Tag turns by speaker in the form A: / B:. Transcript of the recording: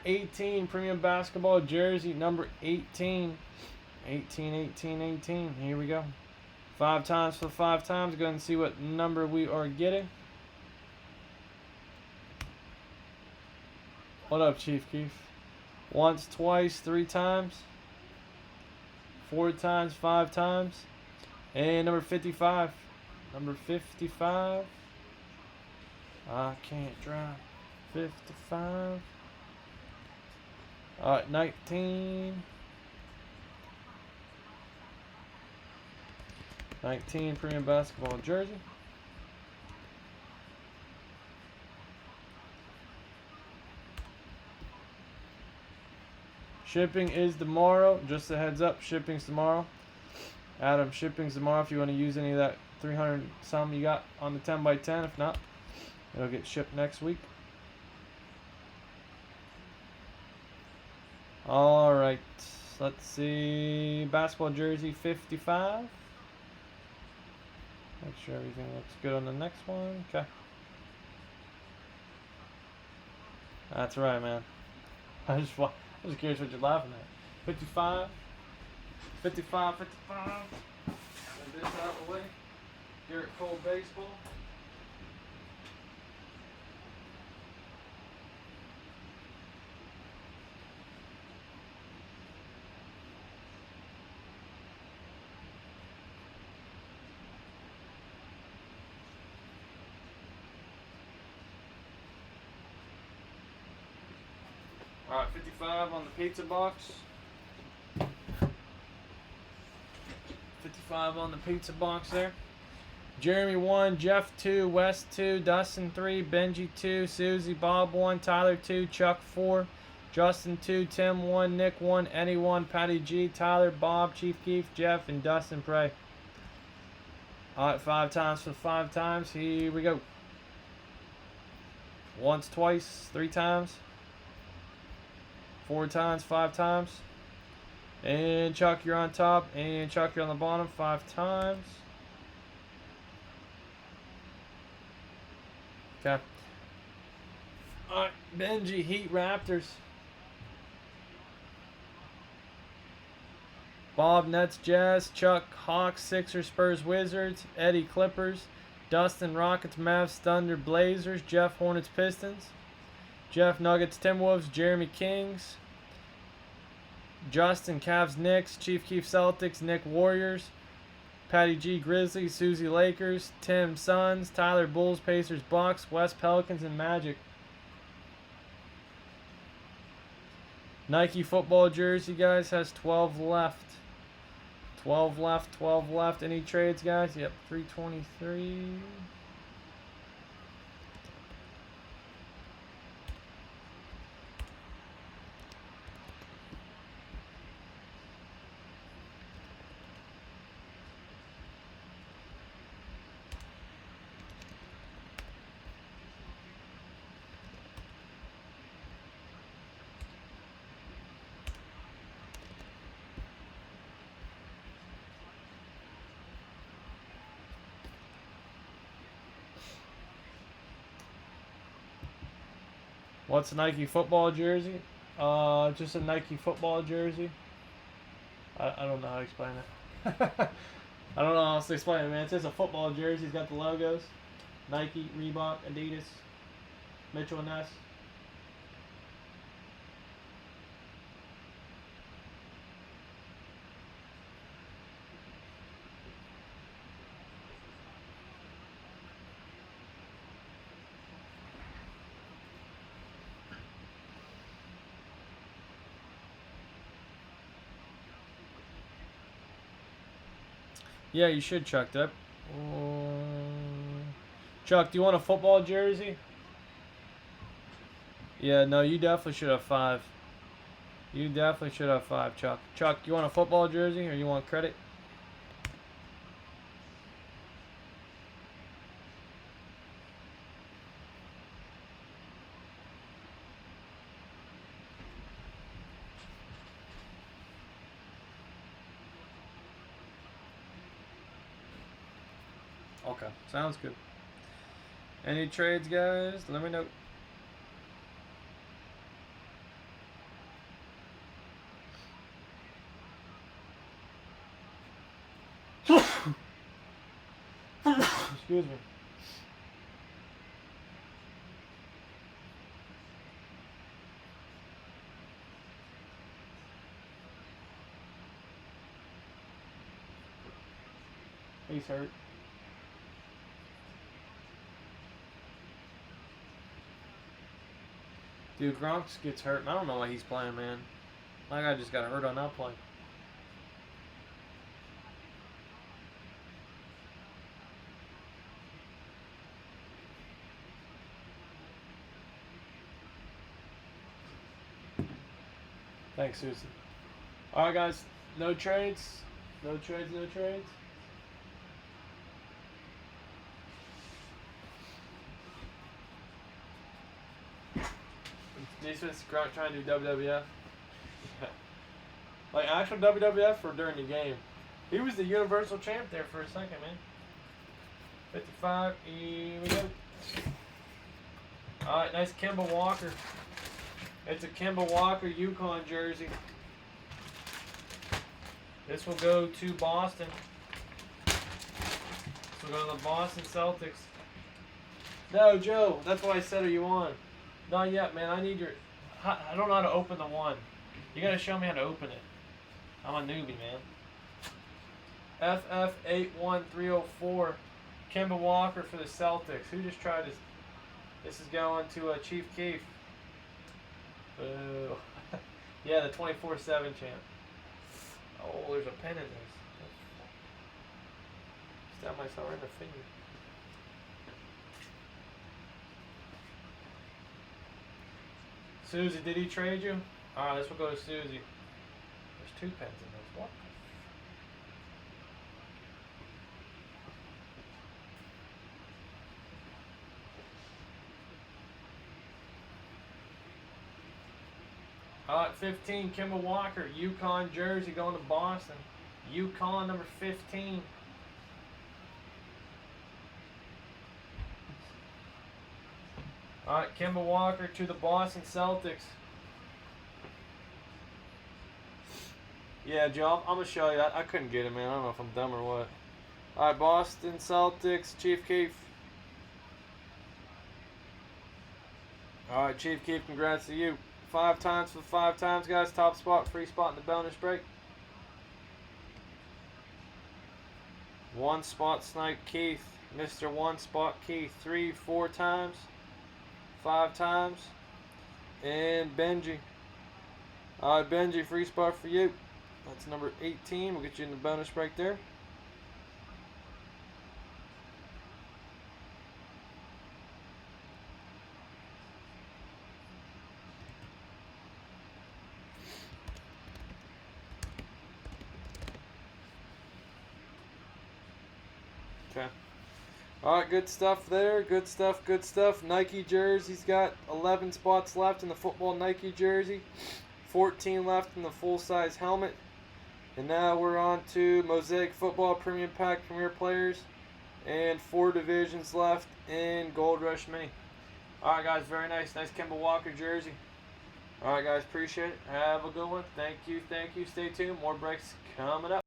A: 18 premium basketball jersey, number 18. 18, 18, 18. Here we go. 5 times for 5 times. Go ahead and see what number we are getting. What up, Chief Keef? Once, twice, 3 times. 4 times, 5 times. And number 55. Number 55. I can't drive. 55. Alright, 19. 19 premium basketball jersey. Shipping is tomorrow. Just a heads up, shipping's tomorrow. Adam, shipping's tomorrow if you want to use any of that 300 some you got on the 10x10. If not, it'll get shipped next week. Alright, let's see. Basketball jersey 55. Make sure everything looks good on the next one. Okay. That's right, man. I was curious what you're laughing at. 55. 55, 55. And this out of the way. Garrett Cole baseball. Alright, 55 on the pizza box. 55 on the pizza box there. Jeremy 1, Jeff 2, Wes 2, Dustin 3, Benji 2, Susie, Bob 1, Tyler 2, Chuck 4, Justin 2, Tim 1, Nick 1, Eddie 1, Patty G, Tyler, Bob, Chief Keef, Jeff, and Dustin Prey. Alright, 5 times for 5 times. Here we go. Once, twice, 3 times. 4 times, 5 times. And Chuck, you're on top. And Chuck, you're on the bottom 5 times. Okay. Alright, Benji, Heat, Raptors. Bob, Nets, Jazz. Chuck, Hawks, Sixers, Spurs, Wizards. Eddie, Clippers. Dustin, Rockets, Mavs, Thunder, Blazers. Jeff, Hornets, Pistons. Jeff, Nuggets, Timberwolves. Jeremy, Kings. Justin, Cavs, Knicks. Chief Keef, Celtics. Nick, Warriors. Patty G, Grizzlies. Susie, Lakers. Tim, Suns. Tyler, Bulls, Pacers, Bucks. West, Pelicans, and Magic. Nike football jersey, guys, has 12 left. 12 left, 12 left. Any trades, guys? Yep, 323. What's a Nike football jersey? Just a Nike football jersey. I don't know how to explain it. I don't know how else to explain it, man. It's just a football jersey. It's got the logos. Nike, Reebok, Adidas, Mitchell & Ness. Yeah, you should, Chuck. That. Chuck, do you want a football jersey? Yeah, no, you definitely should have 5. You definitely should have 5, Chuck. Chuck, you want a football jersey or you want credit? Okay, sounds good. Any trades, guys? Let me know. Excuse me. He's hurt. Dude, Gronk gets hurt, and I don't know why he's playing, man. My guy just got hurt on that play. Thanks, Susan. All right, guys. No trades. No trades. No trades. These was trying to do WWF. Like actual WWF or during the game. He was the Universal Champ there for a second, man. 55. Here we go. All right, nice Kemba Walker. It's a Kemba Walker Yukon jersey. This will go to Boston. This will go to the Boston Celtics. No, Joe. That's why I said, are you on? Not yet, man. I need your... I don't know how to open the one. You got to show me how to open it. I'm a newbie, man. FF81304. Kemba Walker for the Celtics. Who just tried this? This is going to Chief Keef. Boo. Yeah, the 24/7 champ. Oh, there's a pen in this. Stab myself in the finger. Susie, did he trade you? Alright, this will go to Susie. There's 2 pens in this. What? Alright, 15, Kemba Walker, Yukon jersey going to Boston. Yukon number 15. Alright, Kemba Walker to the Boston Celtics. Yeah, Joe, I'm going to show you. I couldn't get it, man. I don't know if I'm dumb or what. Alright, Boston Celtics, Chief Keef. Alright, Chief Keef, congrats to you. 5 times for 5 times, guys. Top spot, free spot in the bonus break. 1 spot snipe Keith. Mr. 1 spot Keith. 3, 4 times. 5 times. And Benji. Alright, Benji, free spot for you. That's number 18. We'll get you in the bonus break there. Okay. Alright, good stuff there. Good stuff, good stuff. Nike jerseys got 11 spots left in the football Nike jersey. 14 left in the full-size helmet. And now we're on to Mosaic Football Premium Pack Premier Players. And 4 divisions left in Gold Rush Mini. Alright, guys, very nice. Nice Kemba Walker jersey. Alright, guys, appreciate it. Have a good one. Thank you, thank you. Stay tuned. More breaks coming up.